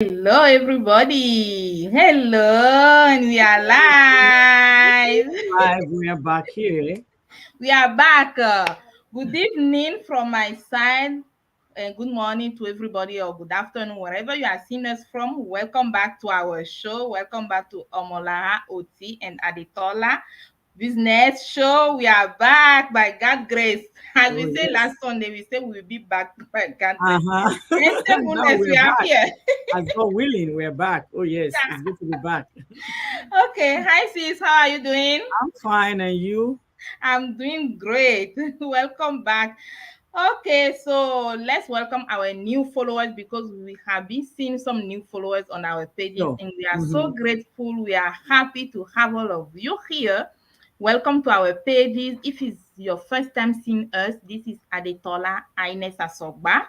Hello, everybody. Hello, and we are live. Live, we are back here. We are back. Good evening from my side, and good morning to everybody, or good afternoon, wherever you are seeing us from. Welcome back to our show. Welcome back to Omolara, and Adetola business show. We are back by God's grace. As Oh we say yes. last Sunday, we say we will be back by God's grace. And Uh-huh. Now goodness, we we're are back. here. As God willing, we're back. Oh yes, it's good to be back. Okay, hi sis, how are you doing? I'm fine, and you? I'm doing great. Welcome back. Okay, so let's welcome our new followers because we have been seeing some new followers on our pages Sure. and we are so Mm-hmm. grateful. We are happy to have all of you here. Welcome to our pages. If it's your first time seeing us, this is Adetola Ines Asogba.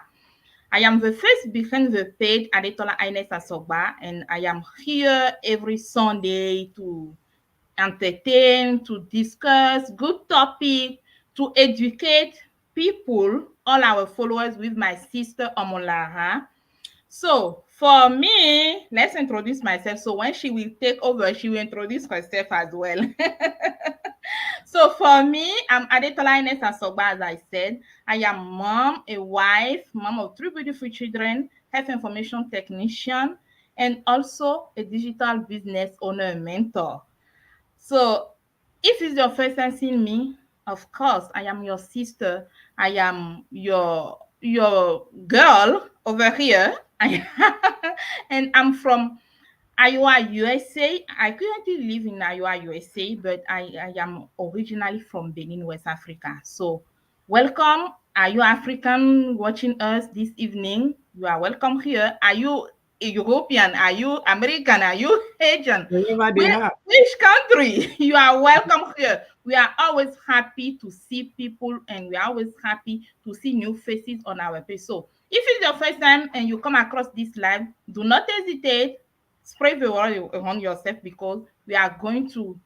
I am the face behind the page, Adetola Ines Asogba, and I am here every Sunday to entertain, to discuss good topic, to educate people, all our followers with my sister Omolara. So for me, let's introduce myself. So when she will take over, she will introduce herself as well. So for me, I'm Adetola Ines Asoba, as I said. I am mom, a wife, mom of three beautiful children, health information technician, and also a digital business owner and mentor. So, if it's your first time seeing me, of course, I am your sister. I am your girl over here. And I'm from Iowa, USA. I currently live in Iowa, USA, but I am originally from Benin, West Africa. So, welcome. Are you African watching us this evening? You are welcome here. Are you European? Are you American? Are you Asian? Wherever they Where, are. which country? You are welcome here. We are always happy to see people and we are always happy to see new faces on our page. So, if it's your first time and you come across this live, do not hesitate, spread the word around yourself because we are going to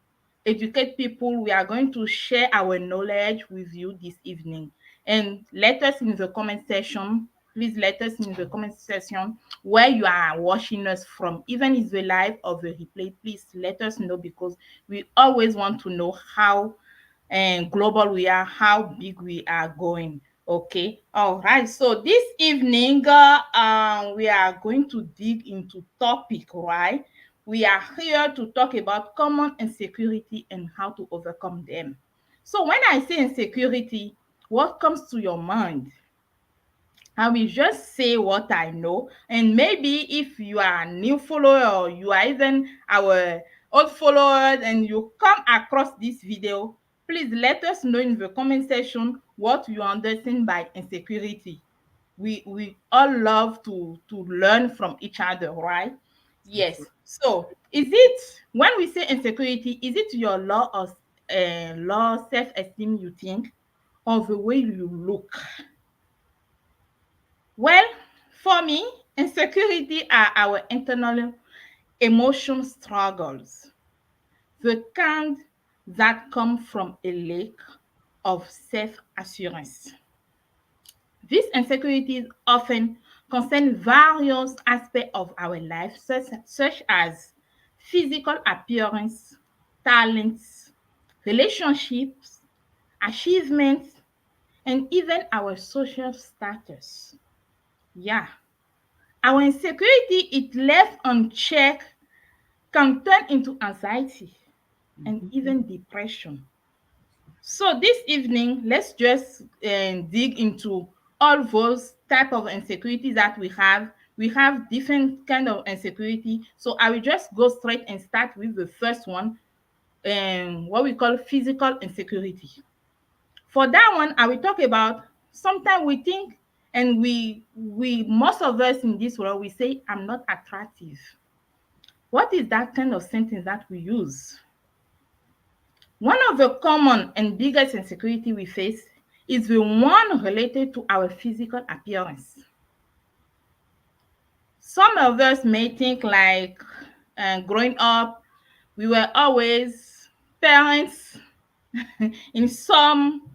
educate people. We are going to share our knowledge with you this evening. And let us in the comment section. Please let us in the comment section where you are watching us from. Even if the live or the replay, please let us know because we always want to know how and global we are, how big we are going. Okay, all right. So this evening, we are going to dig into topic, right? We are here to talk about common insecurity and how to overcome them. So when I say insecurity, what comes to your mind? I will just say what I know. And maybe if you are a new follower or you are even our old followers and you come across this video, please let us know in the comment section what you understand by insecurity. We all love to learn from each other, right? Yes. So is it when we say insecurity, is it your low self-esteem you think, or the way you look? Well, for me, insecurity are our internal emotion struggles, the kind that come from a lack of self-assurance. These insecurities often concern various aspects of our life, such as physical appearance, talents, relationships, achievements, and even our social status. Yeah. Our insecurity, if left unchecked, can turn into anxiety and Mhm. even depression. So this evening, let's just dig into all those type of insecurities that we have. We have different kind of insecurity. So I will just go straight and start with the first one, what we call physical insecurity. For that one, I will talk about sometimes we think and we most of us in this world we say I'm not attractive. What is that kind of sentence that we use? One of the common and biggest insecurity we face is the one related to our physical appearance. Some of us may think like growing up, we were always parents. In some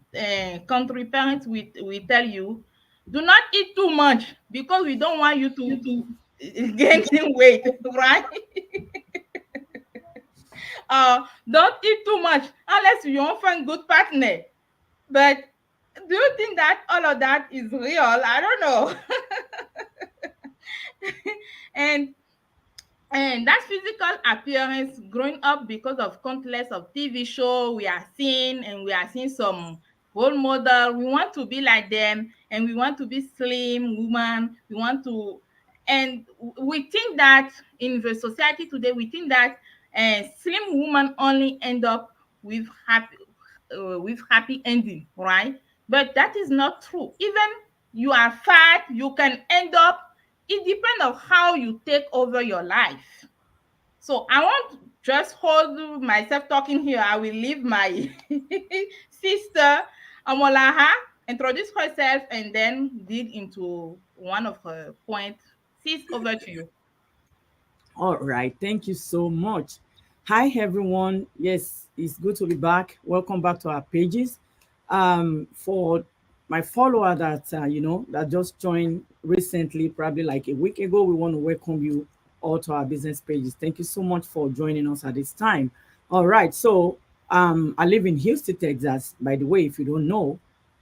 country, parents we tell you, do not eat too much because we don't want you to gaining weight, right? Don't eat too much unless you won't find good partner. But do you think that all of that is real? I don't know. and and that physical appearance growing up because of countless of TV show we are seeing, and we are seeing some role model. We want to be like them, and we want to be slim woman. We want to, and we think that in the society today, we think that slim woman only end up with happy ending, right? But that is not true. Even you are fat, you can end up. It depends on how you take over your life. So I won't just hold myself talking here. I will leave my sister Omolara introduce herself and then dig into one of her points. Sis, over to you. All right. Thank you so much. Hi, everyone. Yes, it's good to be back. Welcome back to our pages. For my follower that, that just joined recently, probably like a week ago, we want to welcome you all to our business pages. Thank you so much for joining us at this time. All right. So, I live in Houston, Texas, by the way, if you don't know.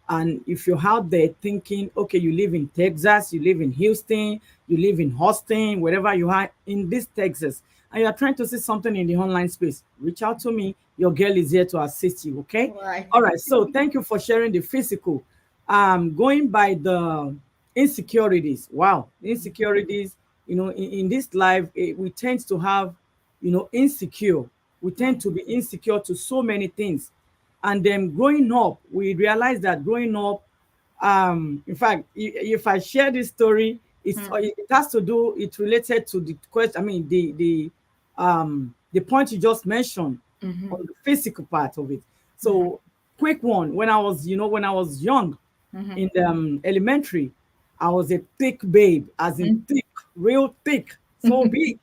And if you're out there thinking, okay, you live in Texas, you live in Houston, you live in Austin, wherever you are in this Texas, and you are trying to see something in the online space, reach out to me. Your girl is here to assist you. Okay. Right. All right. So thank you for sharing the physical. Going by the insecurities. Wow, insecurities. In this life, we tend to have, insecure. We tend to be insecure to so many things, and then growing up, we realize that growing up, in fact, if I share this story, it has to do, it's related to the question, I mean, the point you just mentioned on the physical part of it. So quick one, when I was young, in the elementary, I was a thick babe, as in thick, real thick, so big.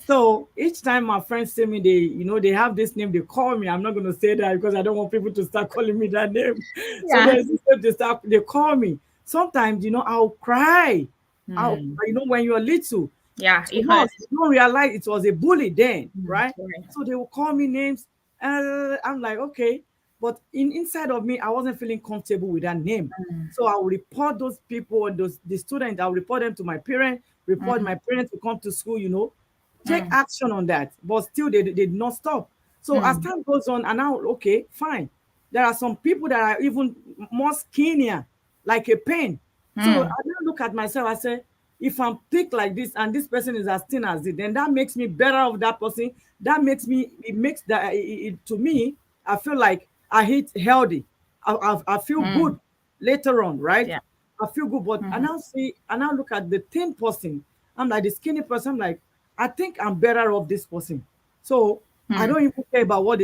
So each time my friends say me, they have this name, they call me. I'm not going to say that because I don't want people to start calling me that name. So Yeah. there's this name they call me. Sometimes, I'll cry. When you're little. Yeah, So it now hurts. you don't realize it was a bully then, right? Right. So they will call me names, and I'm like, okay. But inside of me, I wasn't feeling comfortable with that name. So I will report those people, the students, I'll report them to my parents, report my parents to come to school, take action on that. But still, they did not stop. So as time goes on, and now, okay, fine. There are some people that are even more skinnier, like a pen. So I now look at myself, I say, if I'm thick like this and this person is as thin as it, then that makes me better of that person. That makes me, it makes that, to me, I feel like I eat healthy. I feel good later on, right? Yeah. I feel good, but I now look at the thin person. I'm like the skinny person. I'm like, I think I'm better off this person. So I don't even care about what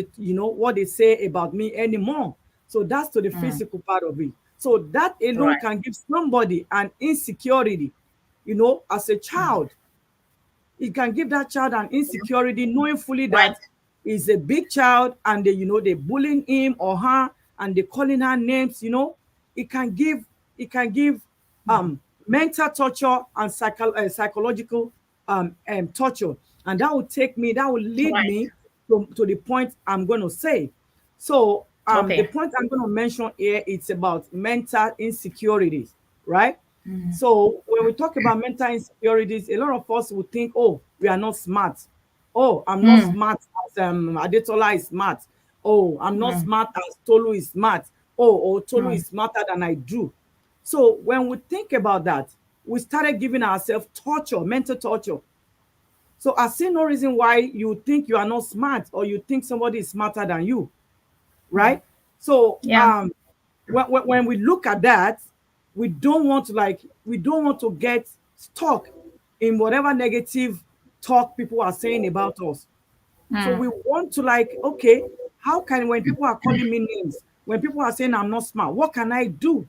they say about me anymore. So that's to the physical part of it. So that alone Right. can give somebody an insecurity, as a child. It can give that child an insecurity, knowing fully Right. that he's a big child and they bullying him or her and they calling her names. It can give it can give mental torture and psychological torture, and that will lead Right. me to the point I'm going to say. So the Okay. point I'm going to mention here, it's about mental insecurities, right? So when we talk about mental insecurities, a lot of us will think, oh, we are not smart. Oh, I'm not smart as Adetola is smart. Oh, I'm not smart as Tolu is smart. Oh, or Tolu is smarter than I do. So when we think about that, we started giving ourselves torture, mental torture. So I see no reason why you think you are not smart or you think somebody is smarter than you, right? So Yeah. when we look at that, we don't want to get stuck in whatever negative talk people are saying about us. So we want to, like, okay, how can, when people are calling me names, when people are saying I'm not smart, what can I do,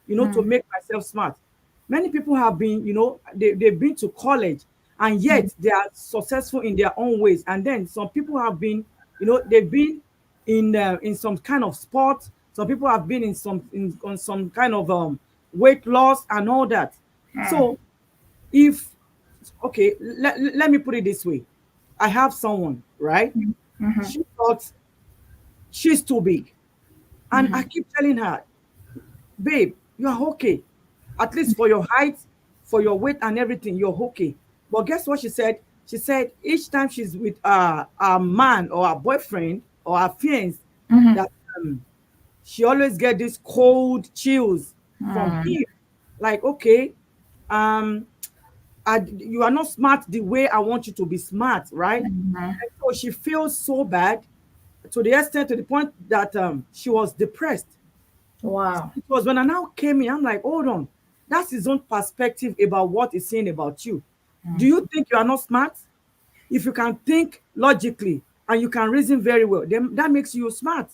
to make myself smart? Many people have been, they've been to college and yet they are successful in their own ways. And then some people have been, they've been in some kind of sport. Some people have been on some kind of weight loss and all that. So if Okay, let me put it this way. I have someone, right? Mm-hmm. She thought she's too big. And I Mm-hmm. keep telling her, babe, you are okay. At least for your height, for your weight and everything, you're okay. But guess what she said? She said each time she's with a man or a boyfriend or a fiance, Mm-hmm. that she always get this cold chills from Mm-hmm. him. Like, okay, um, you are not smart the way I want you to be smart, right? And so she feels so bad to the extent, to the point that she was depressed. Wow. It was when I now came in, I'm like, hold on, that's his own perspective about what he's saying about you. Do you think you are not smart? If you can think logically and you can reason very well, then that makes you smart.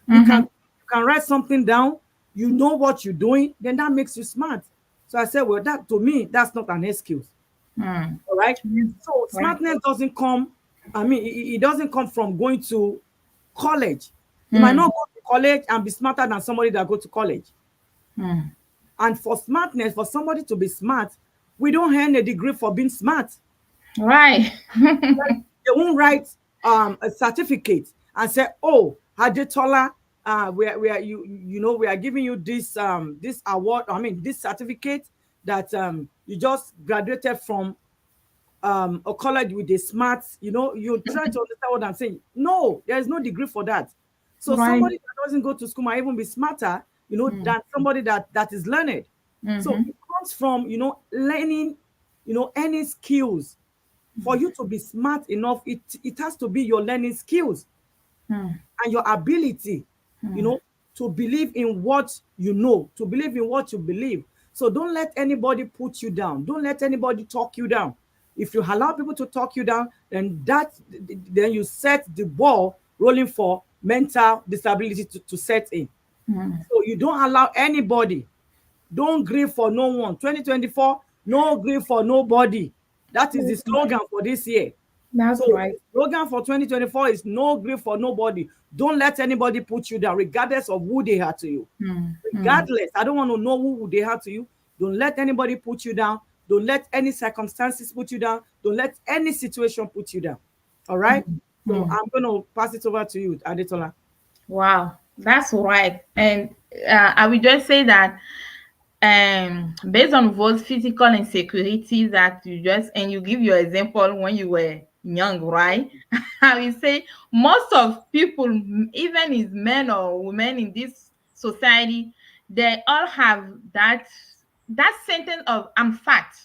You can Mm-hmm. you can write something down, you know what you're doing, then that makes you smart. So I said, well, that to me, that's not an excuse. Mm. All right. So Right. smartness doesn't come, I mean, it doesn't come from going to college. You might Mm. not go to college and be smarter than somebody that go to college. Mm. And for smartness, for somebody to be smart, we don't earn a degree for being smart. Right. They won't write a certificate and say, "Oh, Adetola, we are we are giving you this award. I mean, this certificate that you just graduated from a college with a smart." You try to understand what I'm saying. No, there is no degree for that. So Right. somebody that doesn't go to school might even be smarter, Mm. than somebody that is learned. So Mm-hmm. it comes from learning, any skills. For you to be smart enough, it has to be your learning skills Mm. and your ability, you Mm. know, to believe in what you know, to believe in what you believe. So don't let anybody put you down. Don't let anybody talk you down. If you allow people to talk you down, then you set the ball rolling for mental disability to set in. Mm. So you don't allow anybody. Don't grieve for no one. 2024, no grieve for nobody. That is the That's right. slogan for this year. So That's right. the slogan for 2024 is no grief for nobody. Don't let anybody put you down, regardless of who they are to you. Mm. Mm. Regardless, I don't want to know who they are to you. Don't let anybody put you down. Don't let any circumstances put you down. Don't let any situation put you down. All right. Mm. So Mm. I'm going to pass it over to you, Adetola. Wow. That's right. And I will just say that based on those physical insecurities that you just and you give your example when you were young, right? I will say most of people, even as men or women in this society, they all have that sentence of "I'm fat."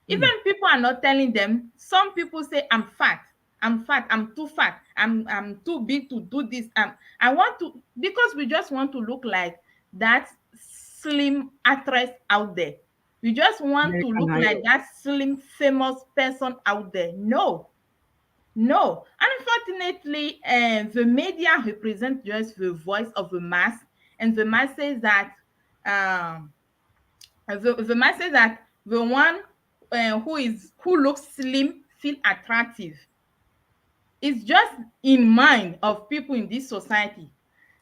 Even Mm, people are not telling them. Some people say, "I'm fat. I'm fat. I'm too fat. I'm too big to do this." I want to, because we just want to look like that slim actress out there. We just want to American look like Idol. that slim famous person out there. No, no. Unfortunately, the media represent just the voice of the mass, and the mass says that um, the man says that the one who looks slim feel attractive. It's just in mind of people in this society.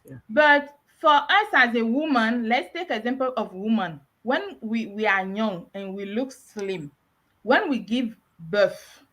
Yeah. But for us as a woman, let's take example of woman. When we are young and we look slim, when we give birth,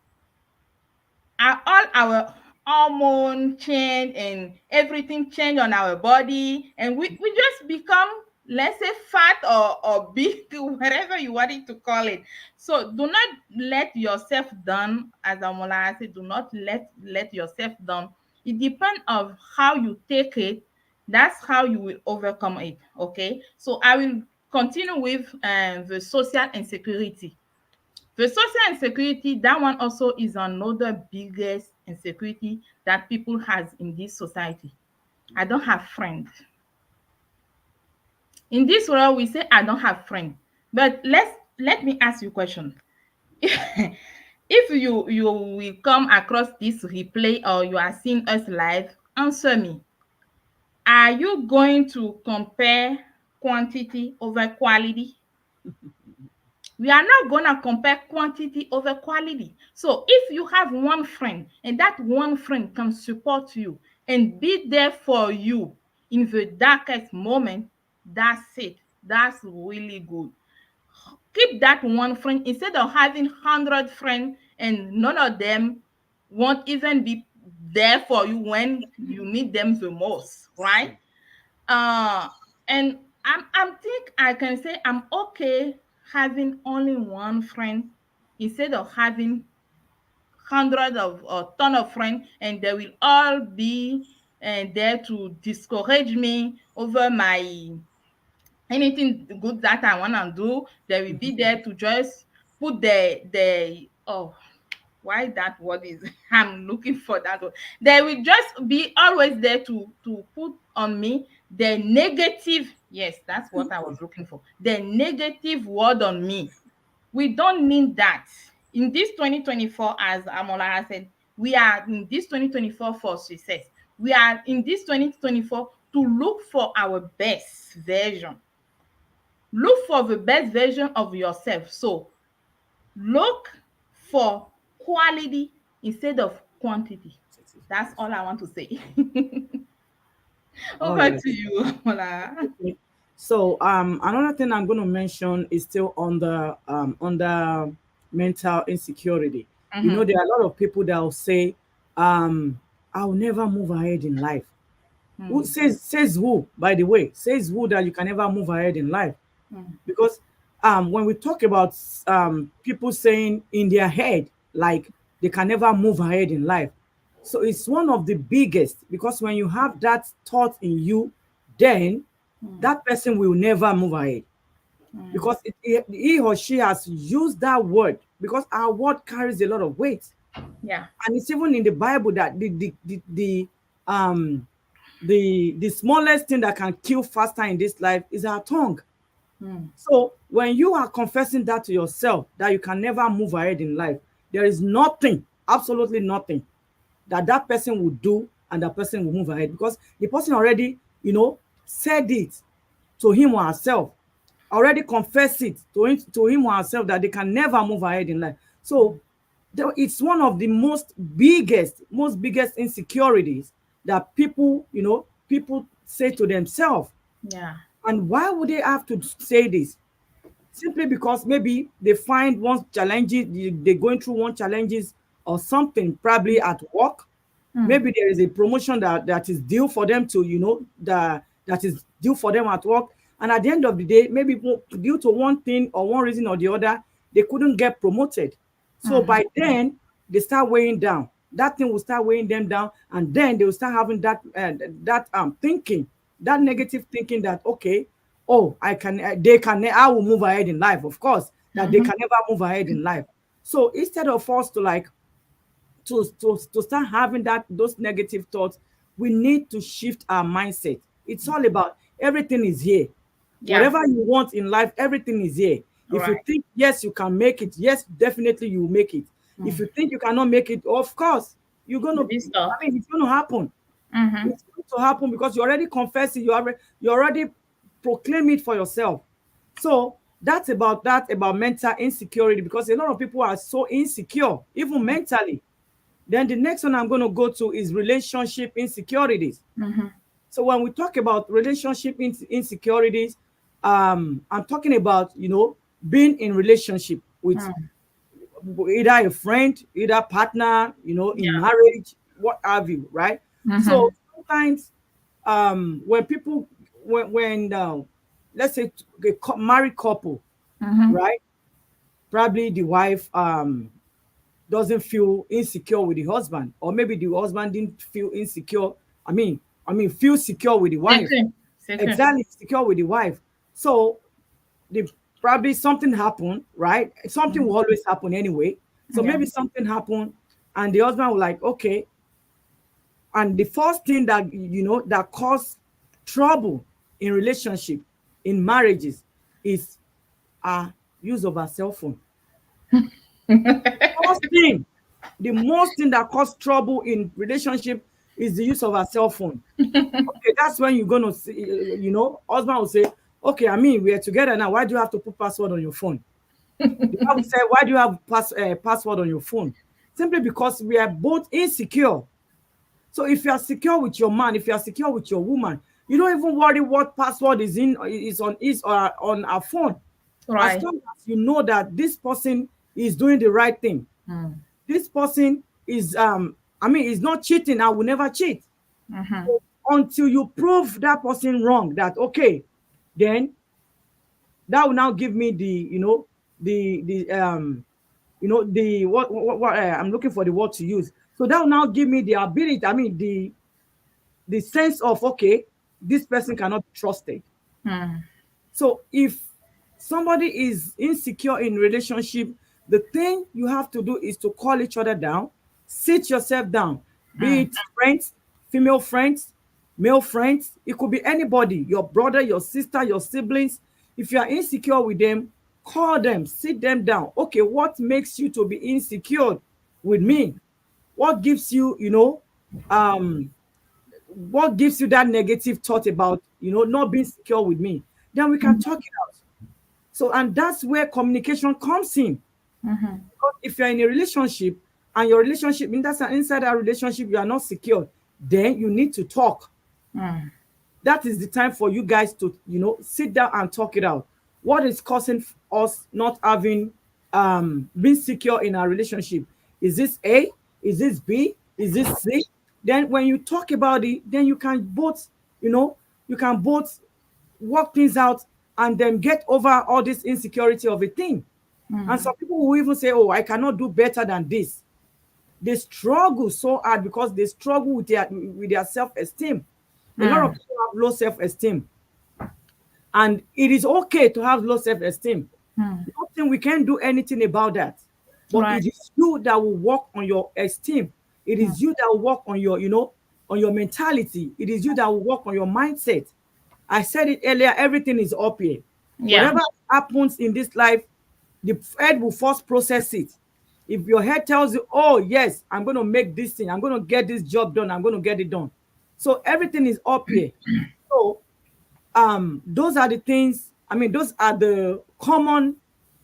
all our hormone change and everything change on our body, and we just become, let's say, fat or big, whatever you want it to call it. So do not let yourself down. As Amola said, do not let yourself down. It depends of how you take it. That's how you will overcome it. Okay, so I will continue with the social insecurity. The social insecurity, that one also is another biggest insecurity that people has in this society. I don't have friends. In this world, we say I don't have friends. But let me ask you a question. If you will come across this replay or you are seeing us live, answer me. Are you going to compare quantity over quality? We are not going to compare quantity over quality. So if you have one friend and that one friend can support you and be there for you in the darkest moment, that's it. That's really good. keep that one friend instead of having 100 friends and none of them won't even be there for you when you need them the most, right? uh and I'm think I can say I'm okay having only one friend instead of having hundreds of or ton of friends, and they will all be there to discourage me over my anything good that I want to do. They will be there to just put the oh, why that word is I'm looking for that word. They will just be always there to put on me the negative. Yes, that's what I was looking for. The negative word on me. We don't need that in this 2024. As Amolara said, we are in this 2024 for success. We are in this 2024 to look for our best version. Look for the best version of yourself. So look for quality instead of quantity. That's all I want to say. All Over right. to you, Mola. Okay. So another thing I'm going to mention is still on the mental insecurity. You know, Mm-hmm. there are a lot of people that will say, I'll never move ahead in life. Who Mm, says who, by the way, says who that you can never move ahead in life? mm, Because when we talk about people saying in their head like they can never move ahead in life, so it's one of the biggest, because when you have that thought in you, then mm, that person will never move ahead, mm. because he or she has used that word, because our word carries a lot of weight. Yeah. And it's even in the Bible that um the smallest thing that can kill faster in this life is our tongue. Mm, So when you are confessing that to yourself, that you can never move ahead in life, there is nothing, absolutely nothing, that that person will do and that person will move ahead, because the person already, said it to him or herself, already confessed it to him or herself that they can never move ahead in life. So it's one of the most biggest insecurities that people say to themselves. yeah. And why would they have to say this? Simply because maybe they find one challenges, they're going through one challenges or something, probably at work. Mm, Maybe there is a promotion that is due for them to, that is due for them at work. And at the end of the day, maybe due to one thing or one reason or the other, they couldn't get promoted. So mm, by then, they start weighing down. That thing will start weighing them down, and then they will start having that thinking, that negative thinking that, okay, oh, I will move ahead in life. Of course, that they mhm, can never move ahead in life. So instead of us to like to start having those negative thoughts, we need to shift our mindset. It's all about everything is here. yeah. Whatever you want in life, everything is here. All If you right. think yes, you can make it, yes, definitely you will make it. If Mm. you think you cannot make it, of course, you're gonna, Maybe stop. it's gonna happen. Mm-hmm. It's going to happen because you already confess it, you already proclaim it for yourself. So that's about mental insecurity, because a lot of people are so insecure, even mentally. Then the next one I'm going to go to is relationship insecurities. Mm-hmm. So when we talk about relationship insecurities, I'm talking about, being in relationship with Mm. either a friend, either partner, in Yeah. marriage, what have you, right? Mm-hmm. So sometimes, when people, when let's say a married couple, Mm-hmm. right? Probably the wife doesn't feel insecure with the husband, or maybe the husband didn't feel insecure. I mean, feel secure with the wife. Second. Second. Exactly, secure with the wife. So the probably something happened, right? Something Mm. will always happen anyway. So Yeah. maybe something happened, and the husband was like, okay. And the first thing that that cause trouble in relationship, in marriages, is our use of our cell phone. First thing, the most thing that cause trouble in relationship is the use of our cell phone. Okay, that's when you're gonna see, husband will say, okay, I mean, we are together now. Why do you have to put password on your phone? The Bible said, why do you have password on your phone? Simply because we are both insecure. So if you are secure with your man, if you are secure with your woman, you don't even worry what password is on our phone. As Right. long as you know that this person is doing the right thing, Mm. this person is I mean, is not cheating, I will never cheat. Mm-hmm. So until you prove that person wrong, that okay, then that will now give me the, the what I'm looking for the word to use. So that will now give me the ability, I mean, the sense of, okay, this person cannot be trusted. Mm. So if somebody is insecure in relationship, the thing you have to do is to call each other down, sit yourself down, be Mm. it friends, female friends, male friends, it could be anybody, your brother, your sister, your siblings. If you are insecure with them, call them, sit them down. Okay, what makes you to be insecure with me? What gives you, um, what gives you that negative thought about, not being secure with me? Then we can talk it out. So, and that's where communication comes in. Mm-hmm. Because if you're in a relationship and your relationship, inside that relationship, you are not secure, then you need to talk. Mm. That is the time for you guys to, sit down and talk it out. What is causing us not having being secure in our relationship? Is this A? Is this B? Is this C? Then when you talk about it, then you know you can both work things out and then get over all this insecurity of a thing. And Mm. some people will even say, oh, I cannot do better than this. They struggle so hard because they struggle with their self-esteem. A lot of Mm. people have low self-esteem, and it is okay to have low self-esteem. Mm. Nothing, we can't do anything about that. But Right. it is you that will work on your esteem. It Mm. is you that will work on your, on your mentality. It is you that will work on your mindset. I said it earlier, everything is up here. Yeah. Whatever happens in this life, the head will first process it. If your head tells you, oh, yes, I'm going to make this thing, I'm going to get this job done, I'm going to get it done. So everything is up here. So those are the things, I mean, those are the common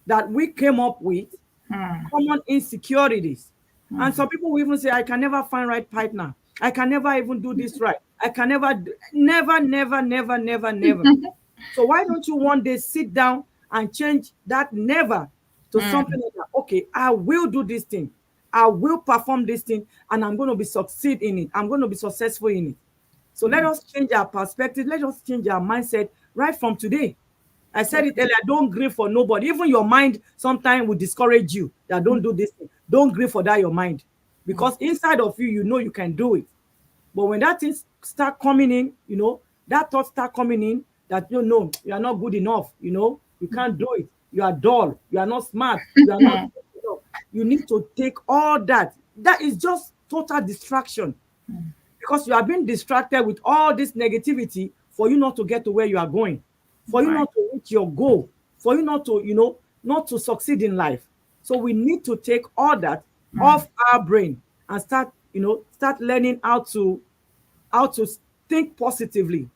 that we came up with, Mm. common insecurities. And Mm. some people will even say, I can never find right partner, I can never even do this right, I can never never, never, never, never, never. So why don't you one day sit down and change that never to something Mm. like that? Okay, I will do this thing, I will perform this thing, and I'm going to be succeed in it, I'm going to be successful in it. So let us change our perspective. Let us change our mindset right from today. I said it earlier, don't grieve for nobody. Even your mind sometimes will discourage you that don't do this thing. Don't grieve for that, your mind. Because inside of you, you know you can do it. But when that things start coming in, that thought start coming in that you know you are not good enough, you can't do it, you are dull, you are not smart, you are not Mm. good enough. You need to take all that. That is just total distraction because you are being distracted with all this negativity for you not to get to where you are going, for you Right. not to reach your goal, for you not to, not to succeed in life. So we need to take all that Mm. off our brain and start learning how to think positively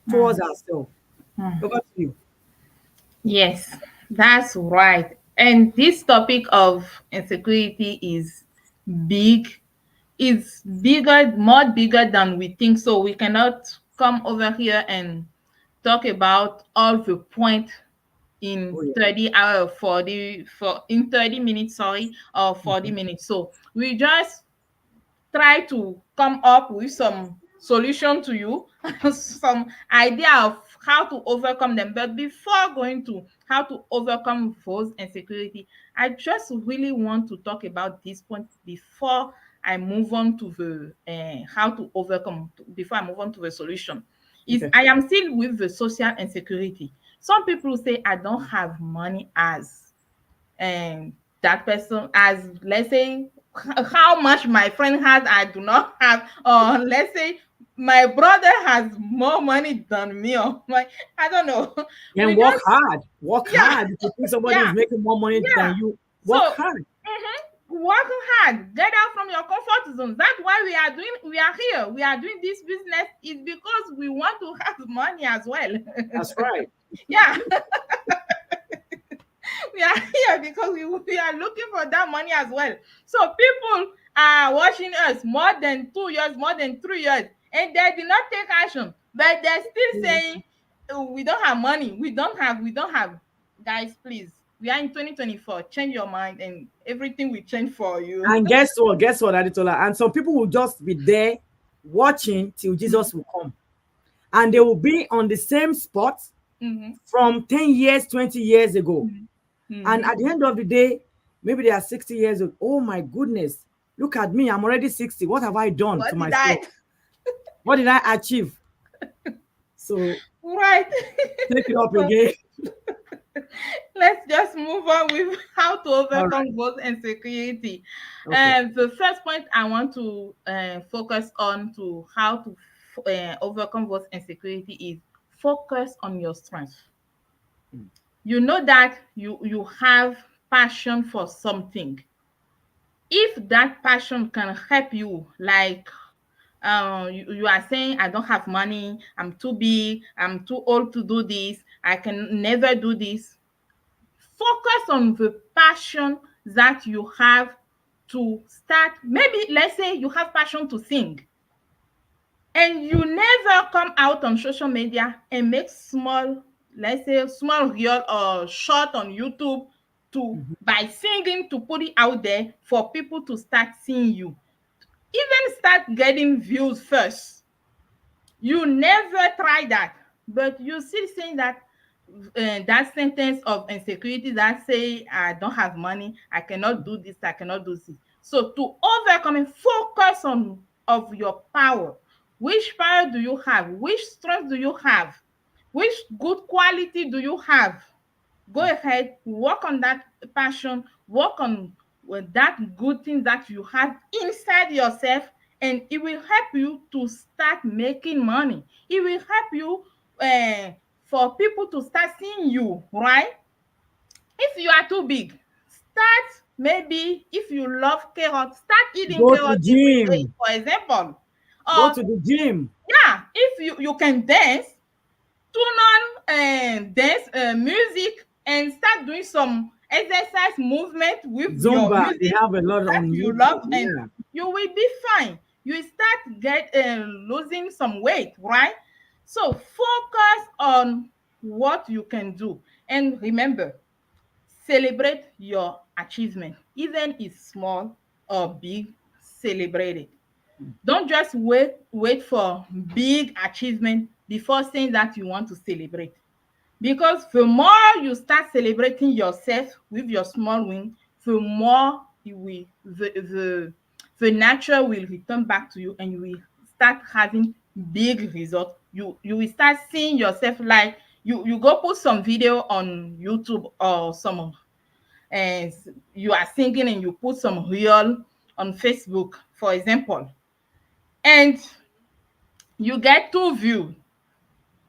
towards Mm. ourselves. Mm. Over to you. Yes, that's right. And this topic of insecurity is big. It's bigger, more bigger than we think. So we cannot come over here and talk about all the point in Oh yeah. 30 hour 40 for in 30 minutes, sorry, or 40 Mhm. minutes. So we just try to come up with some solution to you, some idea of how to overcome them. But before going to how to overcome those insecurity, I just really want to talk about this point before I move on to the how to overcome, before I move on to the solution. Is Okay. I am still with the social insecurity. Some people say I don't have money as that person, as let's say how much my friend has I do not have, or let's say my brother has more money than me, or my, I don't know. Then We work just, hard. Work yeah, hard. If you think somebody yeah, is making more money than yeah. you, work So hard. work hard, get out from your comfort zone. That's why we are here, we are doing this business, is because we want to have money as well. That's right. Yeah. We are here because we are looking for that money as well. So people are watching us more than 2 years, more than 3 years, and they did not take action, but they're still saying, "Oh, we don't have money, we don't have." Guys, please, we are in 2024. Change your mind and everything will change for you. And guess what? Guess what, Aditola? And some people will just be there watching till Mhm, Jesus will come. And they will be on the same spot mhm, from 10 years, 20 years ago. mhm, And mhm. at the end of the day, maybe they are 60 years old. Oh my goodness. Look at me. I'm already 60. What have I done to What did myself? I? What did I achieve? So Right. take it up So again. let's just move on with how to All right. overcome both insecurity. Okay. The first point I want to focus on to how to overcome both insecurity is focus on your strength. Mm. You know that you have passion for something. If that passion can help you, like you are saying, I don't have money, I'm too big, I'm too old to do this, I can never do this. Focus on the passion that you have to start. Maybe let's say you have passion to sing and you never come out on social media and make small, let's say small reel or short on YouTube to Mhm. by singing to put it out there for people to start seeing you. Even start getting views first. You never try that, but you still saying that that sentence of insecurity that say I don't have money, I cannot do this, I cannot do this. So to overcome it, focus on of your power. Which power do you have? Which strength do you have? Which good quality do you have? Go ahead, work on that passion, work on that good thing that you have inside yourself, and it will help you to start making money. It will help you uh, for people to start seeing you, right? If you are too big, start, maybe if you love carrots, start eating Go to the carrots every day, gym. for example. Go Or to the gym. yeah, if you can dance, tune on dance music and start doing some exercise movement with your Zumba. They music have a lot that on you love, YouTube. and Yeah. you will be fine. You start get losing some weight, right? So focus on what you can do, and remember, celebrate your achievement, even if small or big. Celebrate it. Don't just wait for big achievement before saying that you want to celebrate. Because the more you start celebrating yourself with your small win, the more you will the nature will return back to you, and you will start having big results. You will start seeing yourself, like you go put some video on YouTube or some and you are singing and you put some reel on Facebook, for example, and you get 2 views.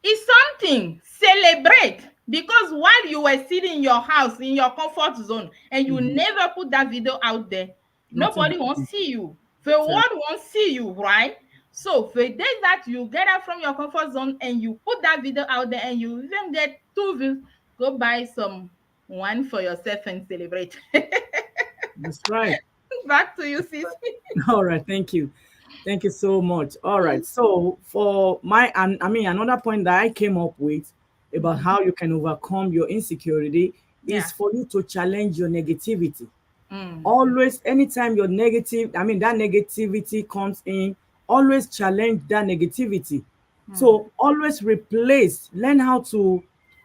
It's something. Celebrate. Because while you were sitting in your house, in your comfort zone, and you Mhm. never put that video out there, Nothing nobody won't happened. see you. The Exactly. world won't see you, right? So the day that you get out from your comfort zone and you put that video out there and you even get 2 views, go buy some one for yourself and celebrate. That's right. Back to you, sis. All right. Thank you. Thank you so much. All right. So for my, and I mean, another point that I came up with about Mhm. how you can overcome your insecurity Yeah. is for you to challenge your negativity. Mm. Always, anytime you're negative, I mean, that negativity comes in, always challenge that negativity. Mm. So always replace, learn how to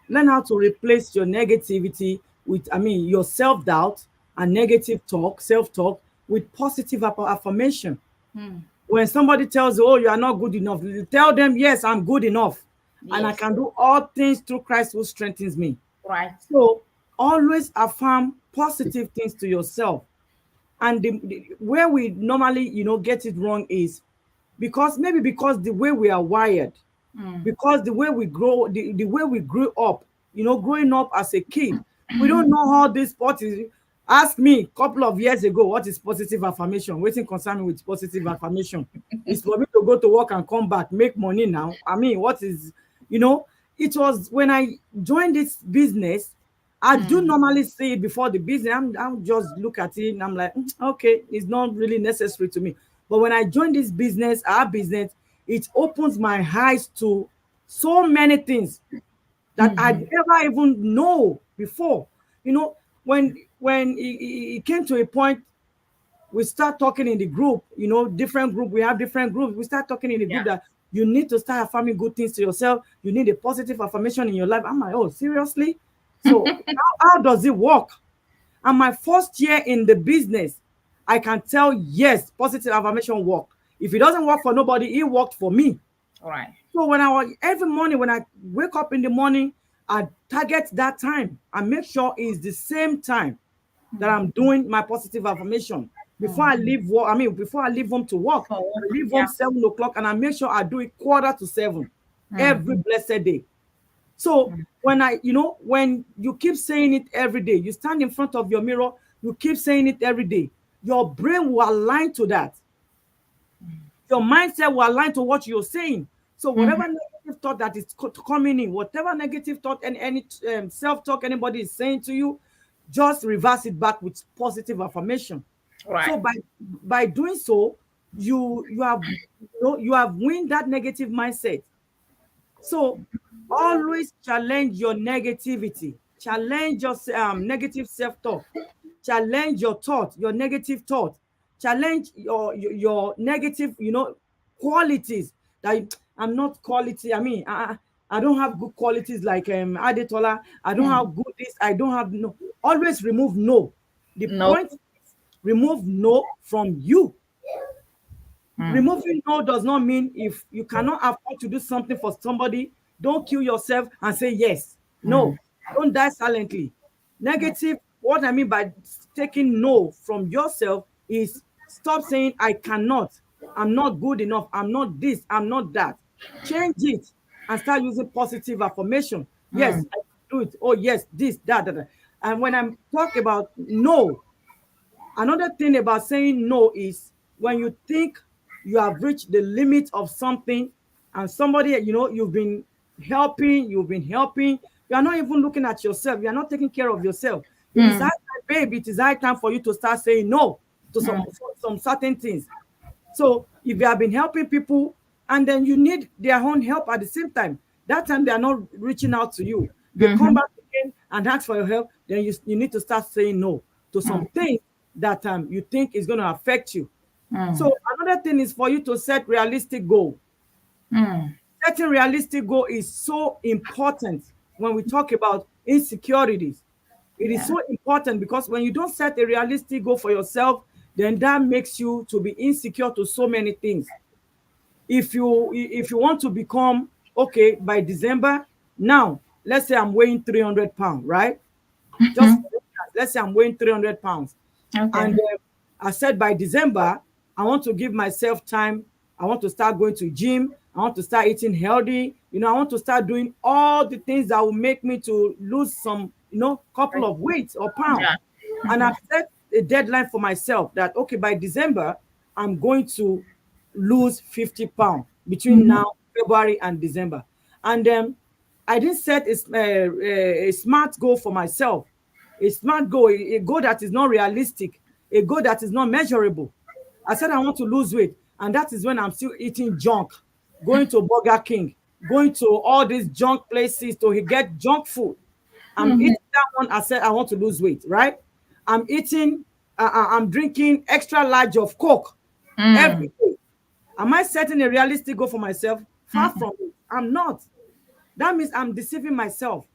replace your negativity with, I mean, your self-doubt and negative talk, self-talk, with positive affirmation. Mm. When somebody tells you, oh, you are not good enough, tell them, yes, I'm good enough. And I Yes. can do all things through Christ who strengthens me. Right. So always affirm positive things to yourself. And where we normally, get it wrong is because the way we are wired, Mm. because the way we grow, the way we grew up, growing up as a kid, we don't know how this sport is. Ask me a couple of years ago, what is positive affirmation? Waiting concern me with positive affirmation. It's for me to go to work and come back, make money now. I mean, what is, you know, it was when I joined this business, I do Mm. normally see it before the business. I'm just look at it and I'm like, okay, it's not really necessary to me. But when I joined this business, our business, it opens my eyes to so many things. that I never even know before. You know, when it came to a point, we start talking in the group, different group, we have different groups. We start talking in the group Yeah. that you need to start affirming good things to yourself. You need a positive affirmation in your life. I'm like, oh, seriously? So how does it work? And my first year in the business, I can tell, yes, positive affirmation work. If it doesn't work for nobody, it worked for me. All right. So every morning when I wake up in the morning, I target that time and make sure it's the same time that I'm doing my positive affirmation. Before I leave work, before I leave home to work, For I work. leave home Yeah. 7 o'clock, and I make sure I do it 6:45 every blessed day. So when you keep saying it every day, you stand in front of your mirror, you keep saying it every day, your brain will align to that. Your mindset will align to what you're saying. So whatever negative thought that is coming in, whatever negative thought and any self-talk anybody is saying to you, just reverse it back with positive affirmation. All right. So by doing so, you have win that negative mindset. So always challenge your negativity, challenge your negative self-talk, challenge your thought, your negative thought, challenge your negative, qualities. That I'm not quality. I don't have good qualities like Adetola. I don't have good this. I don't have no. Always remove no. The No. point is remove no from you. Removing no does not mean if you cannot afford to do something for somebody, don't kill yourself and say yes. No, don't die silently. Negative, what I mean by taking no from yourself is stop saying, I cannot, I'm not good enough, I'm not this, I'm not that. Change it and start using positive affirmation. Yes, I can do it. Oh, yes, this, that, that. That. And when I'm talking about no, another thing about saying no is when you think you have reached the limit of something and somebody, you've been helping, you are not even looking at yourself, you are not taking care of yourself. It is high time, babe, it is high time for you to start saying no to some certain things. So if you have been helping people and then you need their own help at the same time, that time they are not reaching out to you. They come back again and ask for your help, then you need to start saying no to some things that you think is going to affect you. So another thing is for you to set realistic goal. Setting realistic goal is so important when we talk about insecurities. It is Yeah. so important because when you don't set a realistic goal for yourself, then that makes you to be insecure to so many things. If you want to become okay by December, now let's say I'm weighing 300 pounds, right? Just let's say I'm weighing 300 pounds. Okay. And I said by December, I want to give myself time. I want to start going to gym. I want to start eating healthy. I want to start doing all the things that will make me to lose some, couple Right. of weights or pounds. Yeah. And I've set a deadline for myself that, okay, by December, I'm going to lose 50 pounds between now, February and December. And I didn't set a smart goal for myself, a smart goal, a goal that is not realistic, a goal that is not measurable. I said I want to lose weight, and that is when I'm still eating junk, going to Burger King, going to all these junk places to get junk food. I'm eating that one. I said I want to lose weight, right? I'm eating, I'm drinking extra large of Coke every day. Am I setting a realistic goal for myself? Far from it. I'm not. That means I'm deceiving myself.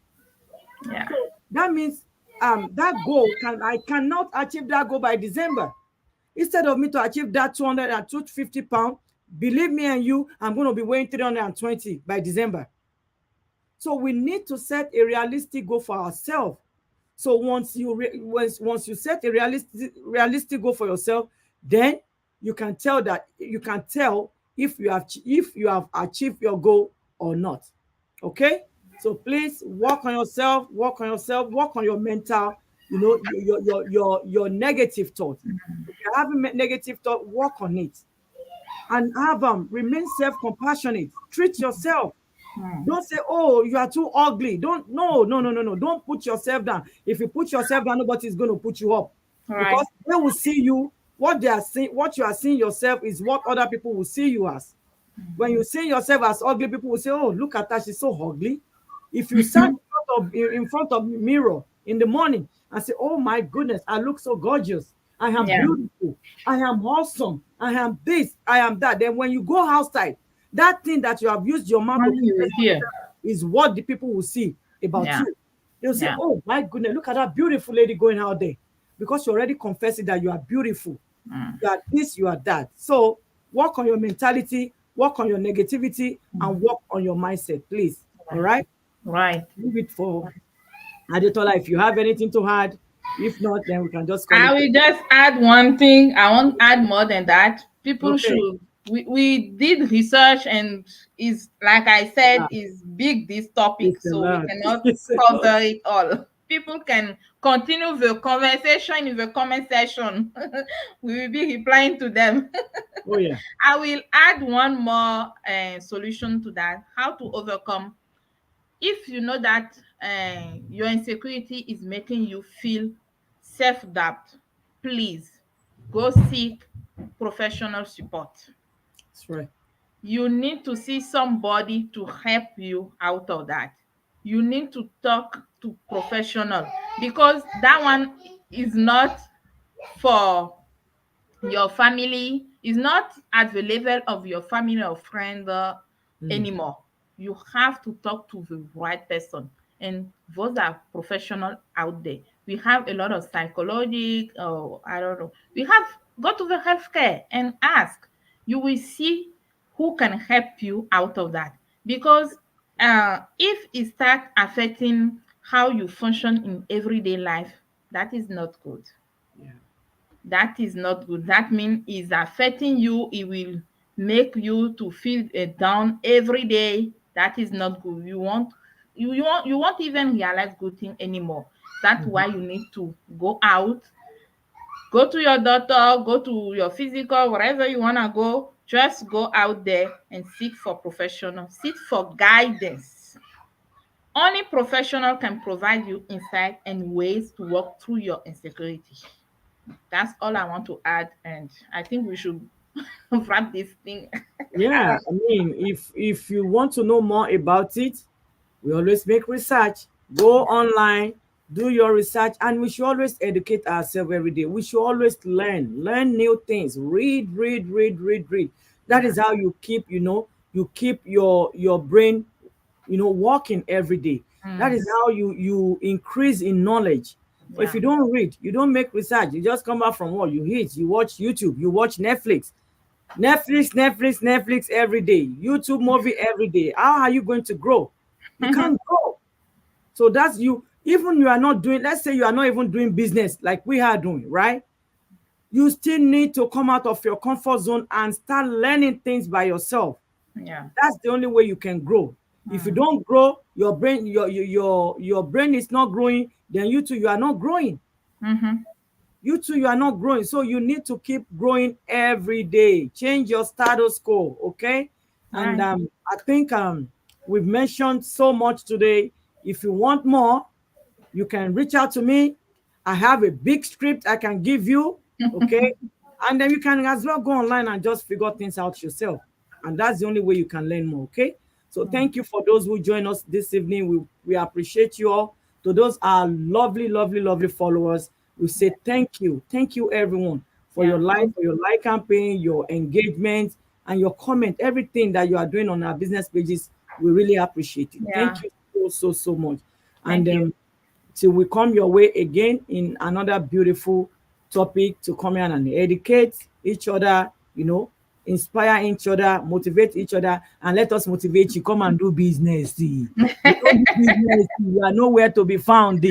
Yeah. So that means that goal I cannot achieve that goal by December. Instead of me to achieve that 200 and 250 pounds, believe me and you, I'm going to be weighing 320 by December. So we need to set a realistic goal for ourselves. So once you set a realistic goal for yourself, then you can tell if you have achieved your goal or not. Okay, so please work on yourself, work on your mental, your negative thought. If you're having negative thought, work on it and have remain self-compassionate. Treat yourself. Don't say, oh, you are too ugly. Don't, no, no, no, no, no. Don't put yourself down. If you put yourself down, nobody's going to put you up All right. because they will see you. What they are seeing, what you are seeing yourself is what other people will see you as. When you see yourself as ugly, people will say, oh, look at her, she's so ugly. If you sat in front of mirror in the morning and say, "Oh my goodness, I look so gorgeous. I am Yeah. beautiful. I am awesome. I am this. I am that." Then when you go outside, that thing that you have used your mouth to Only you confess will hear. is what the people will see about Yeah. you. They'll say, Yeah. "Oh my goodness, look at that beautiful lady going out there," because you're already confessing that you are beautiful. Mm. You are this, you are that. So work on your mentality, work on your negativity, and work on your mindset, please. All Right. right. Right. Leave it for Adetola. If you have anything to add, if not, then we can just call I it. will just add one thing. I won't add more than that. People Okay. should. We did research, and is like I said, Yeah, is big this topic, it's a so we lot. cannot It's a lot. cover it all. People can continue the conversation in the comment section. We will be replying to them. Oh yeah. I will add one more solution to that. How to overcome if you know that your insecurity is making you feel self-doubt. Please go seek professional support. That's right. You need to see somebody to help you out of that. You need to talk to professional, because that one is not for your family, is not at the level of your family or friend Mm. anymore. You have to talk to the right person, and those are professional out there. We have a lot of psychology, or I don't know. We have go to the healthcare and ask. You will see who can help you out of that, because if it start affecting how you function in everyday life, that is not good. Yeah. That is not good. That means it's affecting you. It will make you to feel down every day. That is not good. You won't even realize good thing anymore. That's Mhm. why you need to go out, go to your doctor, go to your physical, wherever you wanna go. Just go out there and seek for professional, seek for guidance. Only professional can provide you insight and ways to work through your insecurity. That's all I want to add, and I think we should wrap this thing. Yeah, I mean, if you want to know more about it, we always make research. Go online, do your research, and we should always educate ourselves every day. We should always learn new things. Read. That Yeah. is how you keep, you keep your brain, working every day. That Mm, is how you increase in knowledge. But if yeah. you don't read, you don't make research, you just come back from what you eat, you watch YouTube, you watch Netflix every day, YouTube movie every day. How are you going to grow? You can't grow. So that's you. Even you are not doing, let's say you are not even doing business like we are doing, right? You still need to come out of your comfort zone and start learning things by yourself. Yeah. That's the only way you can grow. If you Mm, don't grow, your brain, your brain is not growing, then you too, you are not growing. mm-hmm. You too, you are not growing. So you need to keep growing every day. Change your status quo, okay? And Right. I think we've mentioned so much today. If you want more, you can reach out to me. I have a big script I can give you, okay? And then you can as well go online and just figure things out yourself. And that's the only way you can learn more, okay? So Mm, thank you for those who join us this evening. We appreciate you all. To those are lovely followers, we say thank you. Thank you everyone for yeah. for your like campaign, your engagement, and your comment, everything that you are doing on our business pages. We really appreciate it. Yeah. Thank you so much. And Thank you. till we come your way again in another beautiful topic to come here and educate each other, inspire each other, motivate each other, and let us motivate you. Come and do business. See. You don't do business, you are nowhere to be found.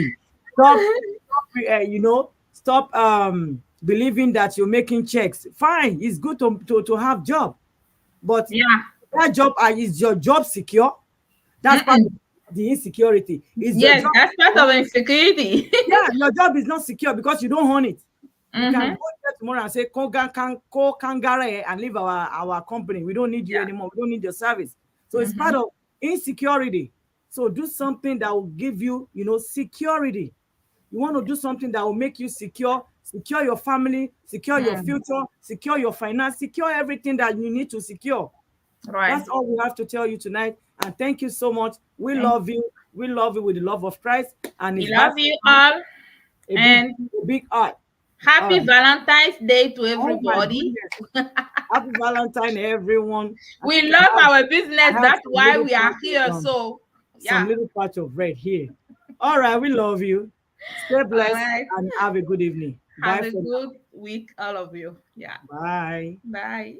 Stop believing that you're making checks. Fine, it's good to have job, but Yeah. that job is your job secure? That's part of Mm-mm. the insecurity. Is your Yes, job that's part secure? of insecurity. Yeah, your job is not secure because you don't own it. You can Mm-hmm. go there tomorrow and say, "Ko kangare," and leave our company. We don't need you Yeah. anymore. We don't need your service. So it's Mm-hmm. part of insecurity. So do something that will give you, security. You want to do something that will make you secure your family, secure your Mm. future, secure your finance, secure everything that you need to secure. Right. That's all we have to tell you tonight. And thank you so much. We Thank love you. We love you with the love of Christ, and We his love heart you all, a big and a big heart. All happy right. Valentine's Day to Oh my everybody. goodness. Happy Valentine, everyone. I We think love our I business. have That's why we are here. So, some yeah. little patch of red here. All right, we love you. Stay All blessed right. and have a good evening. Have Bye a for now. good week, all of you. Yeah. Bye. Bye.